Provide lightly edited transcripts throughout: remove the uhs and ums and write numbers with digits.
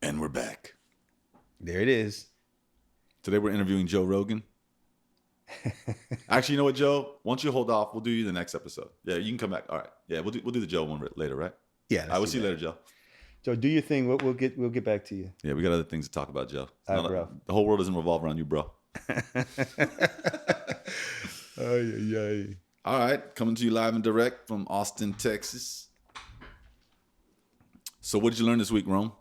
And we're back. There it is. Today we're interviewing Joe Rogan. Actually, you know what, Joe? Why don't you hold off? We'll do you the next episode. Yeah, you can come back. All right. Yeah, we'll do the Joe one later, right? Yeah. I will see you later, Joe. Joe, do your thing. We'll get back to you. Yeah, we got other things to talk about, Joe. All right, bro. The whole world doesn't revolve around you, bro. All right, coming to you live and direct from Austin, Texas. So what did you learn this week, Rome?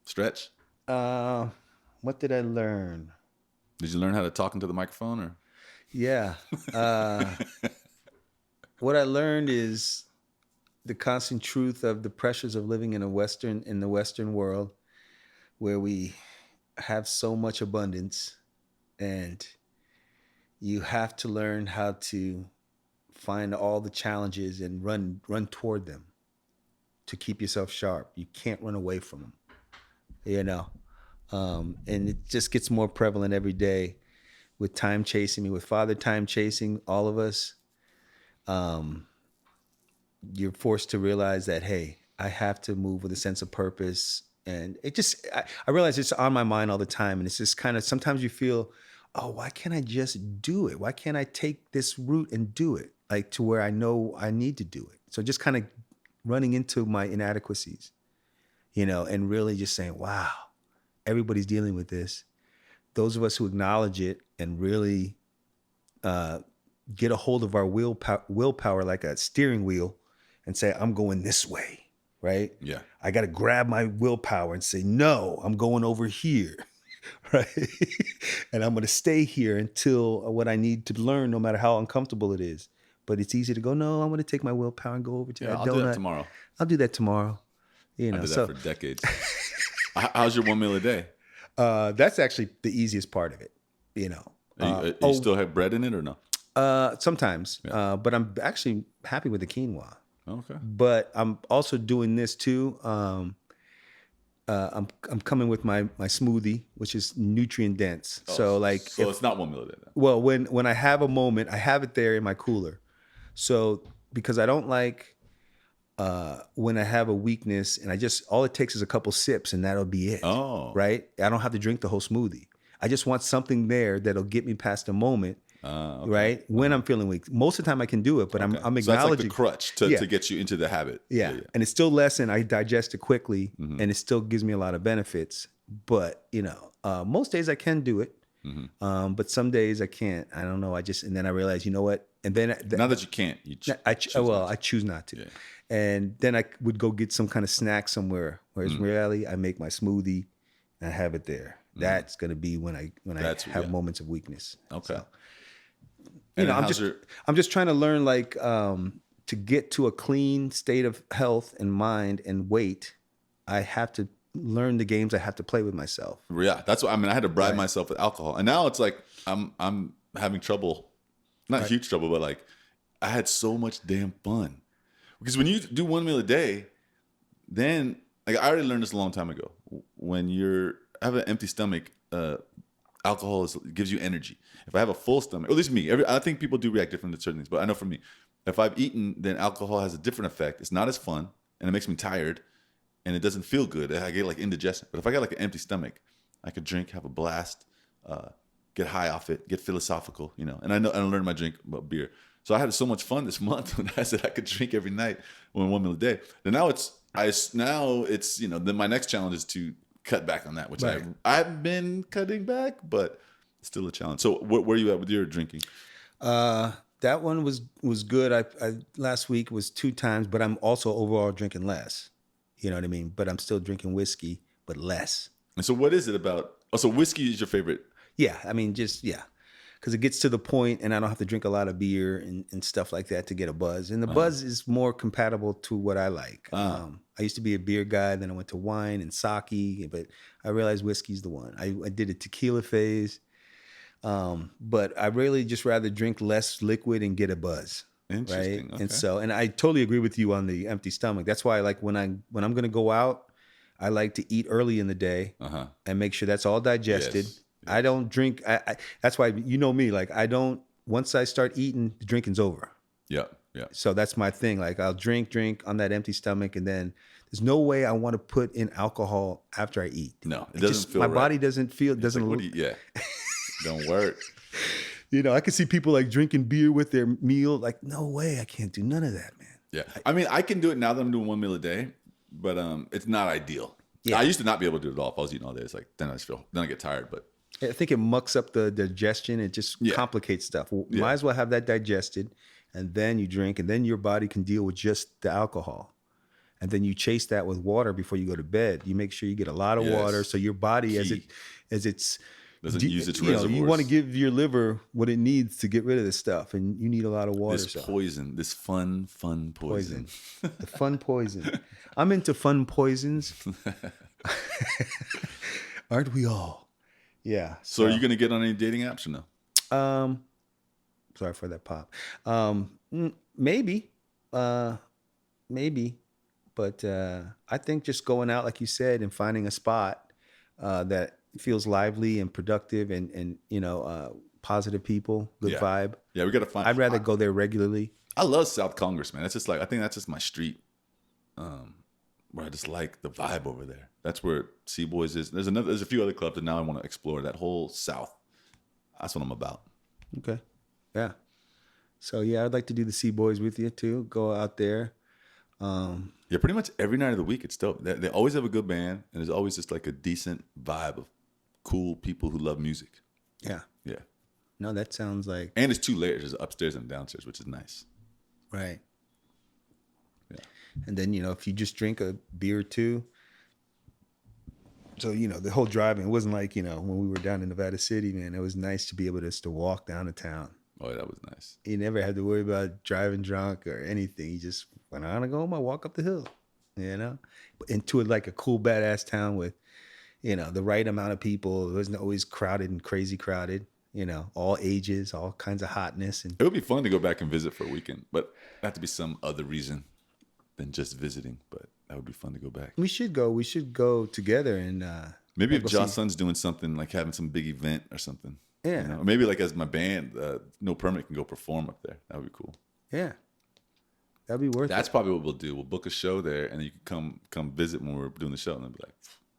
Stretch? What did I learn? Did you learn how to talk into the microphone, or? Yeah. What I learned is the constant truth of the pressures of living in the Western world, where we have so much abundance, and you have to learn how to find all the challenges and run toward them to keep yourself sharp. You can't run away from them, and it just gets more prevalent every day with time chasing, with father time chasing, all of us. You're forced to realize that, hey, I have to move with a sense of purpose. And I realize it's on my mind all the time. And it's just kind of, sometimes you feel, oh, why can't I just do it? Why can't I take this route and do it? Like, to where I know I need to do it. So just kind of running into my inadequacies, and really just saying, wow, everybody's dealing with this. Those of us who acknowledge it and really get a hold of our willpower like a steering wheel and say, I'm going this way, right? Yeah. I got to grab my willpower and say, no, I'm going over here, right? And I'm going to stay here until what I need to learn, no matter how uncomfortable it is. But it's easy to go, no, I'm going to take my willpower and go over to that donut. I'll do that tomorrow. I'll do that tomorw. I did that for decades. How's your 1 meal a day? That's actually the easiest part of it, You still have bread in it or no? Sometimes, but I'm actually happy with the quinoa. Okay. But I'm also doing this too. I'm coming with my smoothie, which is nutrient dense. So it's not 1 meal a day then. Well, when I have a moment, I have it there in my cooler. So because I don't like when I have a weakness and all it takes is a couple sips and that'll be it. Oh. Right? I don't have to drink the whole smoothie. I just want something there that'll get me past the moment. Okay. Right? When I'm feeling weak. Most of the time I can do it, but I'm acknowledging. So that's like the crutch to get you into the habit. Yeah. And it's still less, and I digest it quickly, and it still gives me a lot of benefits. But, most days I can do it. But some days I can't. I don't know. And then I realize, you know what? And then not that you can't. I choose not to. Yeah. And then I would go get some kind of snack somewhere. Whereas reality, I make my smoothie and I have it there. That's going to be when I have moments of weakness. Okay. So, I'm just trying to learn to get to a clean state of health and mind and weight. I have to learn the games I have to play with myself. Yeah, that's what I had to bribe myself with alcohol, and now it's like I'm having trouble, not huge trouble, but I had so much damn fun because when you do 1 meal a day, then I already learned this a long time ago. When you have an empty stomach, alcohol gives you energy. If I have a full stomach, or at least me, I think people do react differently to certain things, but I know for me, if I've eaten, then alcohol has a different effect. It's not as fun, and it makes me tired, and it doesn't feel good. I get indigestion. But if I got an empty stomach, I could drink, have a blast, get high off it, get philosophical, And I learned my drink about beer. So I had so much fun this month when I said I could drink every night, 1 meal a day. Then now it's then my next challenge is to cut back on that, which I've been cutting back, but still a challenge. So where are you at with your drinking? That one was good. I last week was 2 times, but I'm also overall drinking less. You know what I mean? But I'm still drinking whiskey, but less. And so what is it about? Oh, so whiskey is your favorite? Yeah. Because it gets to the point and I don't have to drink a lot of beer and stuff like that to get a buzz. And the buzz is more compatible to what I like. I used to be a beer guy, then I went to wine and sake, but I realized whiskey's the one. I did a tequila phase, but I really just rather drink less liquid and get a buzz. Interesting. Right? Okay. And I totally agree with you on the empty stomach. That's why when I'm going to go out, I like to eat early in the day and make sure that's all digested. Yes. I don't drink. That's why, me, once I start eating, the drinking's over. Yeah. Yeah. So that's my thing. I'll drink on that empty stomach, and then There's no way I want to put in alcohol after I eat. No, it doesn't feel my right. body doesn't feel, It's like, what do you, yeah. Don't work. I can see people like drinking beer with their meal. Like, no way, I can't do none of that, man. Yeah. I mean, I can do it now that I'm doing 1 meal a day, but it's not ideal. Yeah. I used to not be able to do it at all. If I was eating all day, it's like, then I get tired, but. I think it mucks up the digestion. It just complicates stuff. Might as well have that digested, and then you drink, and then your body can deal with just the alcohol. And then you chase that with water before you go to bed. You make sure you get a lot of water, so your body, as it's doesn't use its reservoirs. You want to give your liver what it needs to get rid of this stuff, and you need a lot of water. This poison, this fun poison. The fun poison. I'm into fun poisons. Aren't we all? Yeah. So are you going to get on any dating apps or no? Sorry for that pop. Maybe. But I think just going out, like you said, and finding a spot that feels lively and productive and positive people, good vibe. Yeah, we got to find. I'd rather go there regularly. I love South Congress, man. That's just like, I think that's just my street, where I just like the vibe over there. That's where C-Boys is. There's a few other clubs that now I want to explore. That whole South. That's what I'm about. Okay. Yeah. So yeah, I'd like to do the C-Boys with you too. Go out there. Yeah, pretty much every night of the week it's dope. They always have a good band, and there's always just like a decent vibe of cool people who love music. Yeah. Yeah. No, that sounds like. And it's 2 layers. There's upstairs and downstairs, which is nice. Right. Yeah. And then, if you just drink a beer or two. So, the whole driving, it wasn't like, when we were down in Nevada City, man, it was nice to be able to walk down to town. Oh, yeah, that was nice. You never had to worry about driving drunk or anything. You just went on to go home, I walk up the hill, into like a cool, badass town with, the right amount of people. It wasn't always crowded and crazy crowded, all ages, all kinds of hotness. And it would be fun to go back and visit for a weekend, but it have to be some other reason than just visiting. But that would be fun to go back. We should go together and maybe if Jocelyn's doing something like having some big event or something. Yeah. Or maybe like as my band, No Permit can go perform up there. That would be cool. Yeah. That'd be worth it. That's probably what we'll do. We'll book a show there, and then you can come visit when we're doing the show, and then be like,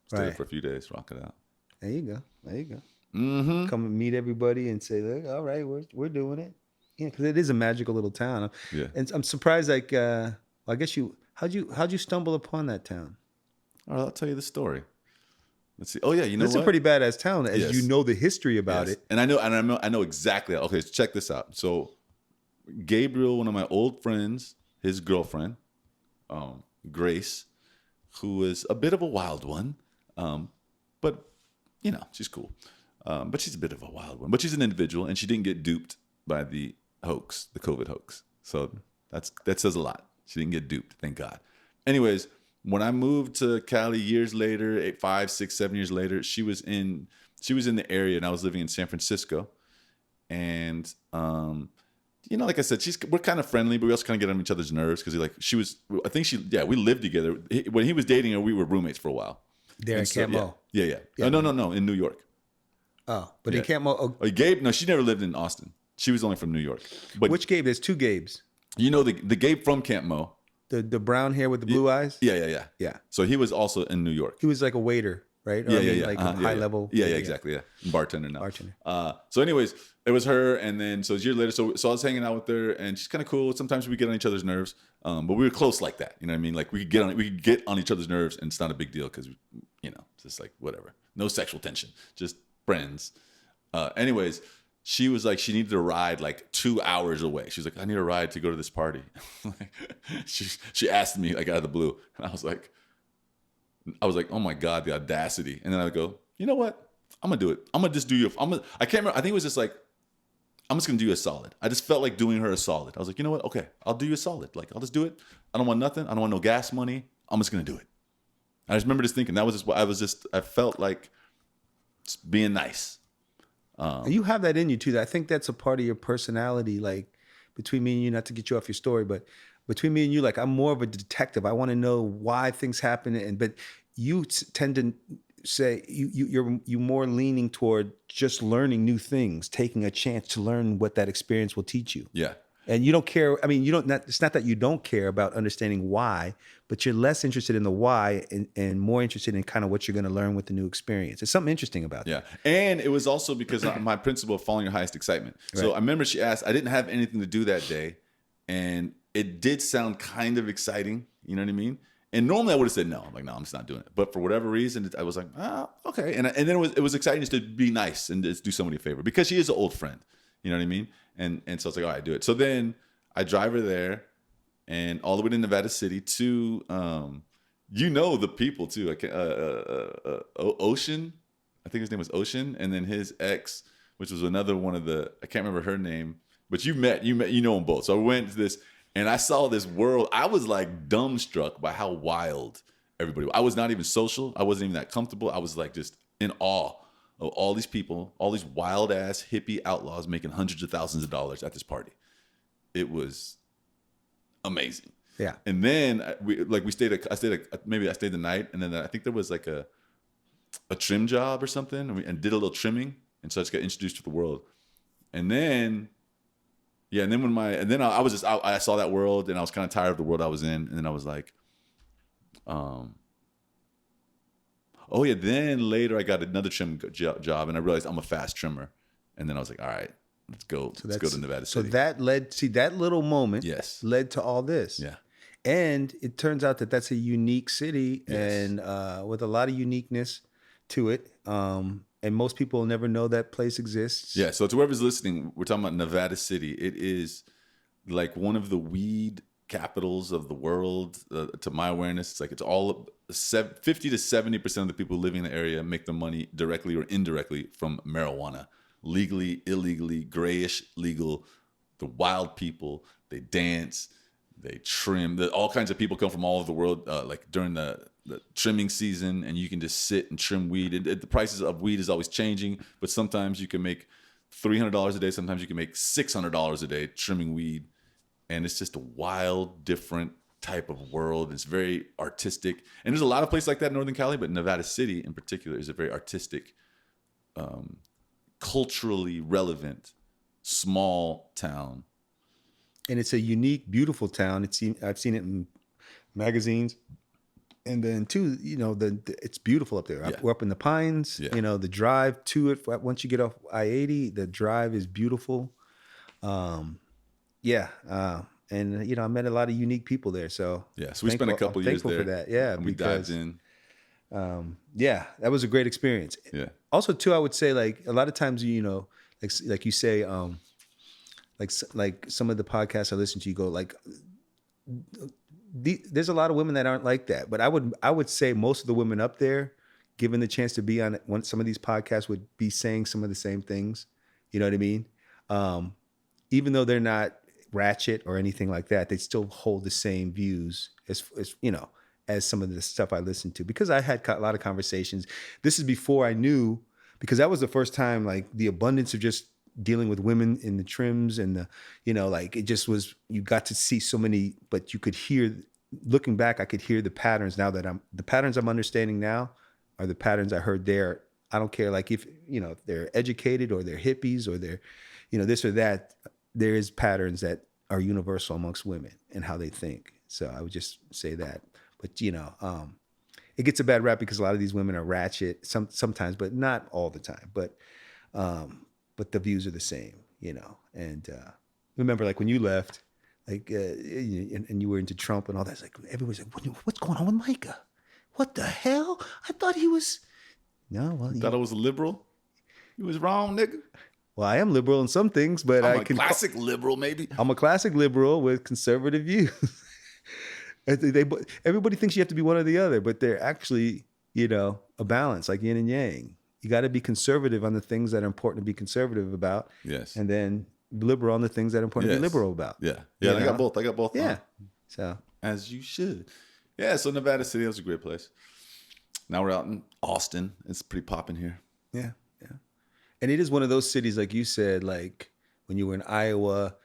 stay there for a few days, rock it out. There you go. Mm-hmm. Come and meet everybody and say, look, all right, we're doing it. Yeah, because it is a magical little town. Yeah. And I'm surprised, like, I guess how'd you stumble upon that town? All right, I'll tell you the story. Let's see. Oh yeah, you know it's a pretty badass town, as you know the history about it. And I know exactly. Okay, so check this out. So Gabriel, one of my old friends, his girlfriend, Grace, who is a bit of a wild one, but she's cool. But she's a bit of a wild one. But she's an individual, and she didn't get duped by the hoax, the COVID hoax. So that says a lot. She didn't get duped, thank God. Anyways, when I moved to Cali years later, 5, 6, 7 years later, she was in the area, and I was living in San Francisco. And like I said, we're kind of friendly, but we also kind of get on each other's nerves because we lived together. When he was dating her, we were roommates for a while. There in Camp Mo. Yeah. No, in New York. Oh, but in Camp Mo. Oh, Gabe? No, she never lived in Austin. She was only from New York. But which Gabe? There's 2 Gabes. The Gabe from Camp Mo. The brown hair with the blue eyes? Yeah. So he was also in New York. He was like a waiter, right? Like a high level. Yeah, exactly. Yeah. Bartender now. So anyways, it was her. And then, so a year later, so I was hanging out with her, and she's kind of cool. Sometimes we get on each other's nerves. But we were close like that. You know what I mean? Like we could get on each other's nerves, and it's not a big deal because, it's just like whatever. No sexual tension. Just friends. Anyways, she was like, she needed a ride like 2 hours away. She's like, I need a ride to go to this party. She asked me like out of the blue. And I was like, oh my God, the audacity. And then I would go, you know what? I'm going to do it. I'm going to just do you. I can't remember. I think it was just like, I'm just going to do you a solid. I just felt like doing her a solid. I was like, you know what? Okay, I'll do you a solid. Like, I'll just do it. I don't want nothing. I don't want no gas money. I'm just going to do it. I just remember just thinking that was just what I felt like just being nice. You have that in you too. I think that's a part of your personality. Like between me and you, not to get you off your story, but between me and you, like I'm more of a detective. I want to know why things happen, but you tend to say you're more leaning toward just learning new things, taking a chance to learn what that experience will teach you. Yeah, And you don't care. I mean, you don't. It's not that you don't care about understanding why, but you're less interested in the why and more interested in kind of what you're going to learn with the new experience. There's something interesting about Yeah. that. And it was also because my principle of following your highest excitement. So Right. I remember she asked, I didn't have anything to do that day. And it did sound kind of exciting. You know what I mean? And normally I would have said no. I'm like, no, I'm just not doing it. But for whatever reason, I was like, okay. And then it was exciting just to be nice and just do somebody a favor because she is an old friend. You know what I mean? And so it's like, all right, do it. So then I drive her there and all the way to Nevada City to, the people too. Ocean, I think his name was Ocean. And then his ex, which was another one of I can't remember her name, but you know them both. So I went to this and I saw this world. I was like dumbstruck by how wild everybody was. I was not even social. I wasn't even that comfortable. I was like just in awe of all these people, all these wild ass hippie outlaws making hundreds of thousands of dollars at this party. It was amazing. Yeah. And then I stayed the night, and then I think there was like a trim job or something, and did a little trimming, and so I just got introduced to the world. And then, I saw that world, and I was kind of tired of the world I was in, and then I was like, Then later I got another trim job, and I realized I'm a fast trimmer, and then I was like, all right, let's go to Nevada City. So that that little moment led to all this. Yeah. And it turns out that that's a unique city Yes. and with a lot of uniqueness to it. And most people never know that place exists. Yeah. So to whoever's listening, we're talking about Nevada City. It is like one of the weed capitals of the world. To my awareness, it's like it's all 50 to 70% of the people living in the area make their money directly or indirectly from marijuana, legally, illegally, grayish, legal. The wild people, they dance, they trim. All kinds of people come from all over the world, like during the trimming season, and you can just sit and trim weed. The prices of weed is always changing, but sometimes you can make $300 a day. Sometimes you can make $600 a day trimming weed. And it's just a wild, different type of world. It's very artistic. And there's a lot of places like that in Northern Cali, but Nevada City in particular is a very artistic, culturally relevant, small town. And it's a unique, beautiful town. I've seen it in magazines. And then too, it's beautiful up there. Yeah. We're up in the Pines. Yeah. The drive to it, once you get off I-80, the drive is beautiful. And I met a lot of unique people there. So So we spent a couple years there. For that. Yeah, and we dived in. That was a great experience. Yeah. Also, too, I would say like a lot of times, like you say, like some of the podcasts I listen to, you go like, there's a lot of women that aren't like that. But I would say most of the women up there, given the chance to be on some of these podcasts, would be saying some of the same things. You know what I mean? Even though they're not ratchet or anything like that, they still hold the same views as some of the stuff I listened to, because I had a lot of conversations. This is before I knew, because that was the first time, like the abundance of just dealing with women in the trims and it just was, you got to see so many, but you could hear, looking back, I could hear the patterns now that the patterns I'm understanding now are the patterns I heard there. I don't care, like if they're educated or they're hippies or they're, this or that, there is patterns that are universal amongst women and how they think. So I would just say that. But it gets a bad rap because a lot of these women are ratchet sometimes, but not all the time. But the views are the same, And remember, like when you left, like and you were into Trump and all that. It's like everybody's like, "What's going on with Micah? What the hell? I thought he was." No, well, you thought I was a liberal. You was wrong, nigga. Well, I am liberal in some things, but I'm a classic liberal, maybe. I'm a classic liberal with conservative views. Everybody thinks you have to be one or the other, but they're actually, a balance, like yin and yang. You got to be conservative on the things that are important to be conservative about. Yes. And then liberal on the things that are important to be liberal about. Yeah. Yeah. I got both. Yeah. So as you should. Yeah. So Nevada City, that was a great place. Now we're out in Austin. It's pretty popping here. Yeah. Yeah. And it is one of those cities, like you said, like when you were in Iowa,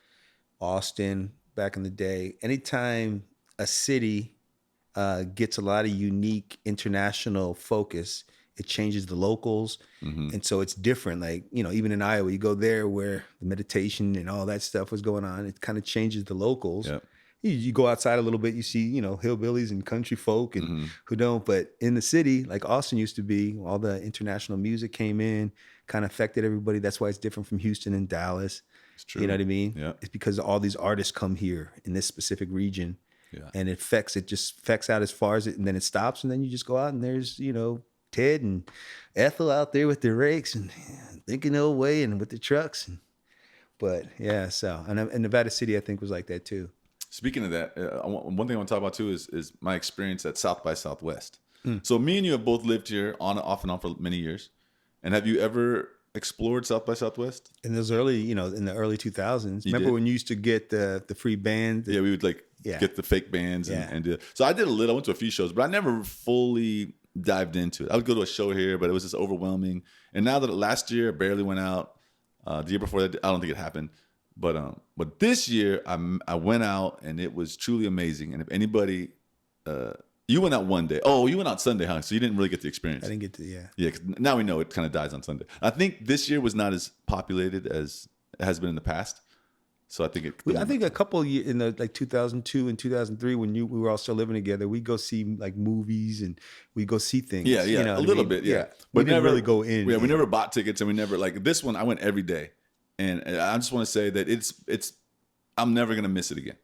Austin, back in the day, anytime a city gets a lot of unique international focus, it changes the locals. Mm-hmm. And so it's different. Like, you know, even in Iowa, you go there where the meditation and all that stuff was going on. It kind of changes the locals. Yep. You go outside a little bit, you see, you know, hillbillies and country folk and Mm-hmm. who don't. But in the city, like Austin used to be, all the international music came in, kind of affected everybody. That's why it's different from Houston and Dallas. It's true. You know what I mean? Yeah. It's because all these artists come here in this specific region. Yeah. And it just affects out as far as it, and then it stops, and then you just go out and there's, you know, Ted and Ethel out there with their rakes and thinking their way and with the trucks. But yeah, so, and Nevada City, I think, was like that too. Speaking of that, one thing I want to talk about too is my experience at South by Southwest. So me and you have both lived here off and on for many years. And have you ever explored South by Southwest? In those early, you know, in the early 2000s. Remember did? when you used to get the free band? Yeah, we would get the fake bands and do it. So I did a little. I went to a few shows, but I never fully dived into it. I would go to a show here, but it was just overwhelming. And now that last year I barely went out. The year before that, I don't think it happened. But this year I went out and it was truly amazing. And if anybody, you went out one day. Oh, you went out Sunday, huh? So you didn't really get the experience. I didn't get to, yeah. Yeah, 'cause now we know it kind of dies on Sunday. I think this year was not as populated as it has been in the past. So I think I think a couple of years in the like 2002 and 2003 when we were all still living together, we go see like movies and we go see things. Yeah, you know a little bit, yeah. But we didn't really go in. Yeah, we never bought tickets, and we never like this one. I went every day, and I just want to say that it's I'm never gonna miss it again.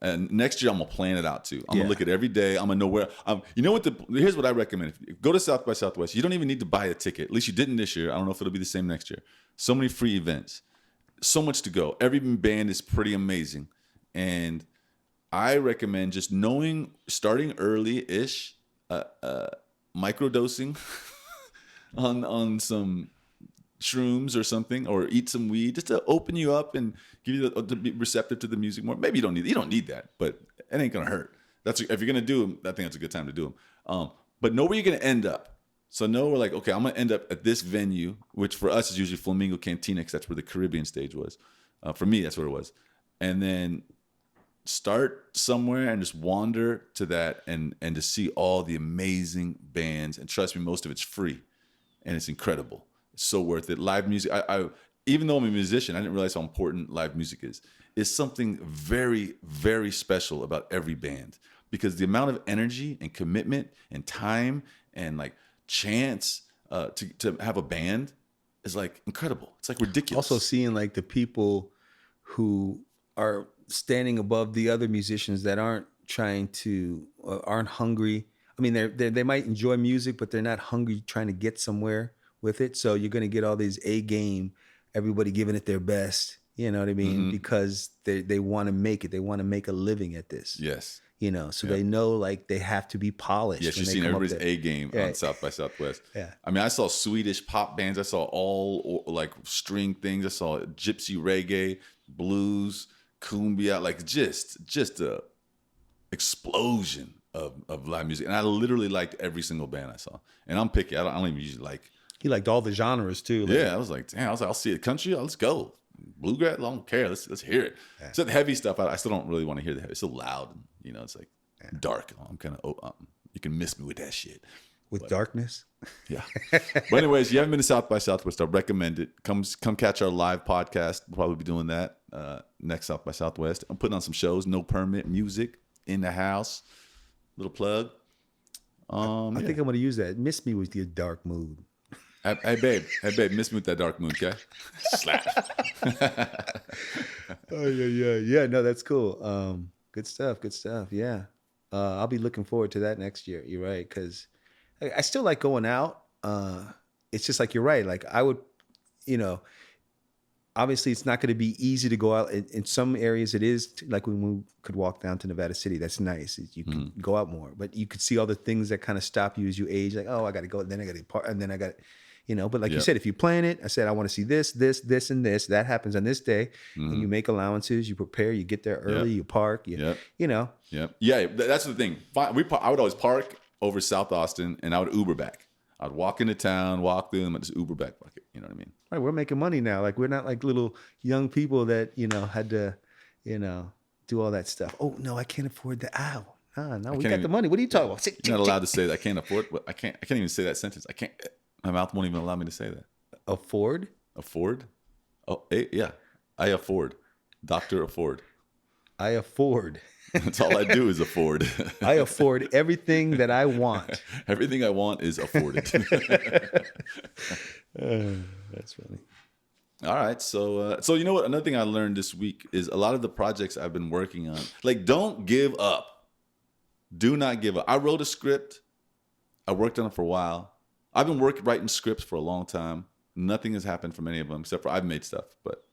And next year I'm gonna plan it out too. I'm gonna look at every day. I'm gonna know where. You know what? Here's what I recommend: if you go to South by Southwest, you don't even need to buy a ticket. At least you didn't this year. I don't know if it'll be the same next year. So many free events. So much to go. Every band is pretty amazing. And I recommend just starting early-ish, microdosing on some shrooms or something, or eat some weed just to open you up and give you to be receptive to the music more. Maybe you don't need that, but it ain't gonna hurt. If you're gonna do them, I think that's a good time to do them. But know where you're gonna end up. So we're like, okay, I'm going to end up at this venue, which for us is usually Flamingo Cantina because that's where the Caribbean stage was. For me, that's where it was. And then start somewhere and just wander to that and to see all the amazing bands. And trust me, most of it's free. And it's incredible. It's so worth it. Live music, I even though I'm a musician, I didn't realize how important live music is. It's something very, very special about every band because the amount of energy and commitment and time and like chance to have a band is like incredible. It's like ridiculous. Also seeing like the people who are standing above the other musicians that aren't aren't hungry. I mean, they might enjoy music, but they're not hungry trying to get somewhere with it. So you're going to get all these A game, everybody giving it their best. You know what I mean? Because they want to make it. They want to make a living at this. Yes. You know, so they know like they have to be polished. Yes, you've seen everybody's A game on South by Southwest. Yeah. I mean, I saw Swedish pop bands. I saw all like string things. I saw gypsy reggae, blues, cumbia, like just a explosion of live music. And I literally liked every single band I saw. And I'm picky. I don't even usually like. He liked all the genres too. Like, yeah, I was like, damn. I'll see it. Country, let's go. Bluegrass, I don't care. Let's hear it. Yeah. Except the heavy stuff, I still don't really want to hear the heavy. It's so loud. You know, it's like dark. I'm kind of, you can miss me with that shit. With darkness? Yeah. But anyways, you haven't been to South by Southwest, I recommend it. Come catch our live podcast. We'll probably be doing that next South by Southwest. I'm putting on some shows, no permit, music in the house. Little plug. I think I'm going to use that. Miss me with your dark mood. Hey babe, miss me with that dark mood, okay? Slap. Oh yeah. No, that's cool. Good stuff. Yeah, I'll be looking forward to that next year. You're right, because I still like going out. It's just like you're right. Like I would, obviously it's not going to be easy to go out. In some areas it is. Like when we could walk down to Nevada City, that's nice. You can go out more, but you could see all the things that kind of stop you as you age. Like, oh, I got to go, then I got to part, and then I got. But like you said, if you plan it, I said, I want to see this, and this, that happens on this day. And you make allowances, you prepare, you get there early, you park, Yeah, that's the thing. I would always park over South Austin and I would Uber back. I'd walk into town, walk through, and I'd just Uber back. You know what I mean? Right, we're making money now. Like we're not like little young people that, had to, do all that stuff. Oh, no, I can't afford the No, we got the money. What are you talking about? You're not allowed to say that. I can't afford. I can't even say that sentence. I can't. My mouth won't even allow me to say that. Afford? Afford? Oh, yeah. I afford. Dr. Afford. I afford. That's all I do is afford. I afford everything that I want. Everything I want is afforded. That's funny. All right. So you know what? Another thing I learned this week is a lot of the projects I've been working on, like, don't give up. Do not give up. I wrote a script. I worked on it for a while. I've been writing scripts for a long time. Nothing has happened from any of them except for I've made stuff. But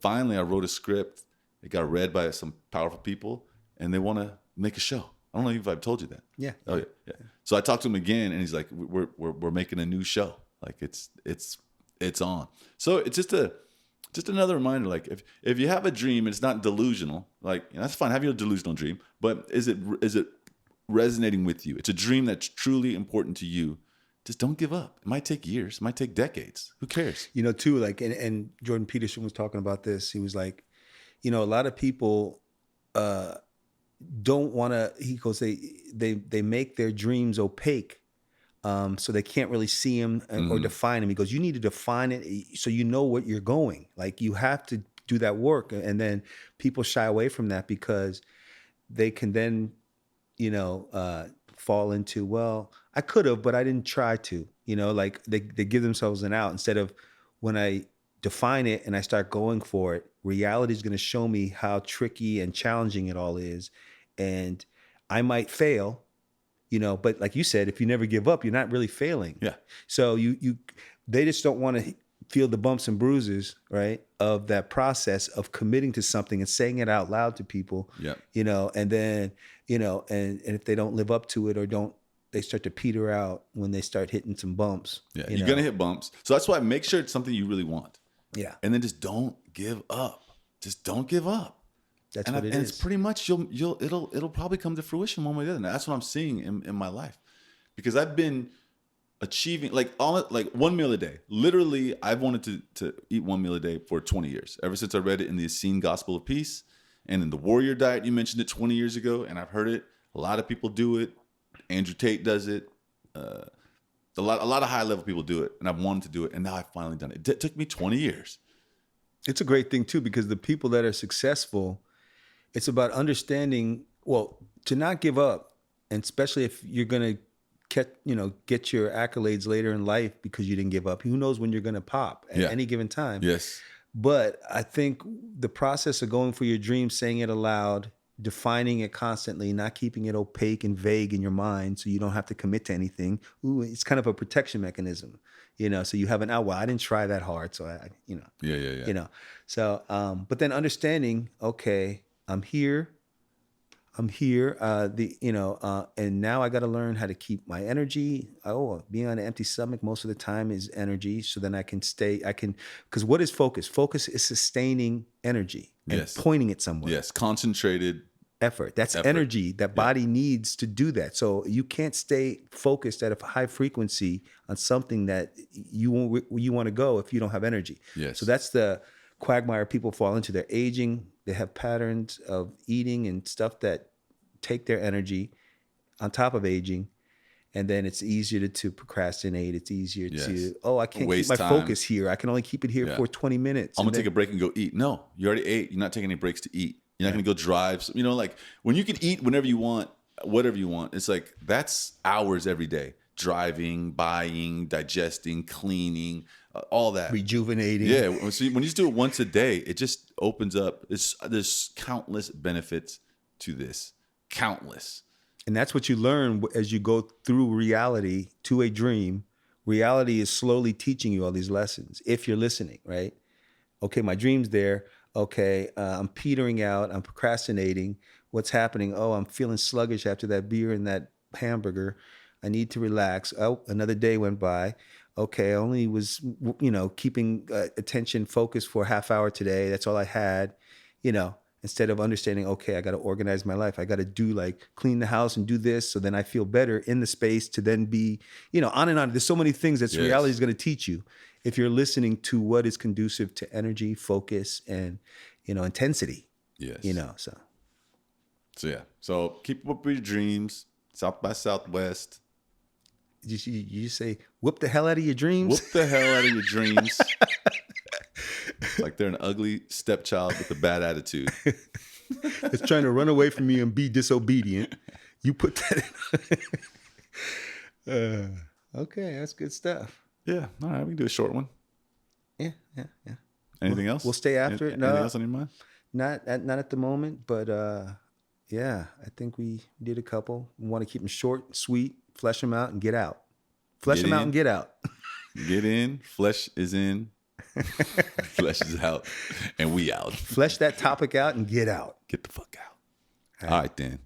finally, I wrote a script. It got read by some powerful people, and they want to make a show. I don't know if I've told you that. Yeah. Oh yeah. So I talked to him again, and he's like, "We're making a new show. Like it's on." So it's just another reminder. Like if you have a dream, it's not delusional. Like, that's fine. Have your delusional dream, but is it resonating with you? It's a dream that's truly important to you. Just don't give up. It might take years. It might take decades. Who cares? You know, too, like, and Jordan Peterson was talking about this. He was like, a lot of people don't want to, he goes, they make their dreams opaque. So they can't really see them or define them. He goes, you need to define it so you know what you're going. Like, you have to do that work. And then people shy away from that because they can then, fall into, well, I could have, but I didn't try to, like they give themselves an out instead of, when I define it and I start going for it, reality is going to show me how tricky and challenging it all is. And I might fail, but like you said, if you never give up, you're not really failing. Yeah. So they just don't want to feel the bumps and bruises, right, of that process of committing to something and saying it out loud to people. Yeah. And then, and if they don't live up to it or they start to peter out when they start hitting some bumps. Yeah. You're going to hit bumps. So that's why make sure it's something you really want. Yeah. And then just don't give up. Just don't give up. That's and what it is. And it's pretty much it'll probably come to fruition one way or the other. And that's what I'm seeing in my life, because I've been achieving like 1 meal a day. Literally, I've wanted to eat 1 meal a day for 20 years. Ever since I read it in the Essene Gospel of Peace and in the Warrior Diet, you mentioned it 20 years ago, and I've heard it. A lot of people do it. Andrew Tate does it. A lot of high level people do it, and I've wanted to do it, and now I've finally done it. It took me 20 years. It's a great thing too, because the people that are successful, it's about understanding, well, to not give up, and especially if you're going to get your accolades later in life because you didn't give up. Who knows when you're going to pop at any given time. Yes. But I think the process of going for your dream, saying it aloud, defining it constantly, not keeping it opaque and vague in your mind so you don't have to commit to anything. It's kind of a protection mechanism, so you have an out. Well, I didn't try that hard. So Yeah. So, but then understanding, okay, I'm here, and now I got to learn how to keep my energy. Being on an empty stomach most of the time is energy. So then because what is focus? Focus is sustaining energy and pointing it somewhere. Yes. Concentrated effort. That's energy that body needs to do that. So you can't stay focused at a high frequency on something that you want to go if you don't have energy. Yes. So that's the quagmire people fall into. They're aging. They have patterns of eating and stuff that take their energy on top of aging. And then it's easier to procrastinate. It's easier to, I can't waste keep my time. focus here. I can only keep it here for 20 minutes. I'm going to take a break and go eat. No, you already ate. You're not taking any breaks to eat. You're not going to go drive. Like when you can eat whenever you want, whatever you want, it's like that's hours every day. Driving, buying, digesting, cleaning, all that. Rejuvenating. Yeah. So when you just do it once a day, it just opens up. There's countless benefits to this. Countless. And that's what you learn as you go through reality to a dream. Reality is slowly teaching you all these lessons if you're listening, right? Okay, my dream's there. Okay, I'm petering out. I'm procrastinating. What's happening? Oh, I'm feeling sluggish after that beer and that hamburger. I need to relax. Oh, another day went by. Okay, I only was, keeping attention focused for a half hour today. That's all I had, instead of understanding, okay, I got to organize my life. I got to do clean the house and do this. So then I feel better in the space to then be, on and on. There's so many things that reality is going to teach you if you're listening to what is conducive to energy, focus, and, intensity. Yes. So yeah. So keep up with your dreams. South by Southwest. you say, whoop the hell out of your dreams? Whoop the hell out of your dreams. Like they're an ugly stepchild with a bad attitude. It's trying to run away from you and be disobedient. You put that in. Okay, that's good stuff. Yeah. All right. We can do a short one. Yeah. Anything else? We'll stay after it. Anything else on your mind? Not at the moment, but yeah, I think we did a couple. We want to keep them short, sweet, flesh them out, and get out. Flesh them out and get out. Get in. Flesh is in. Flesh is out. And we out. Flesh that topic out and get out. Get the fuck out. All right then.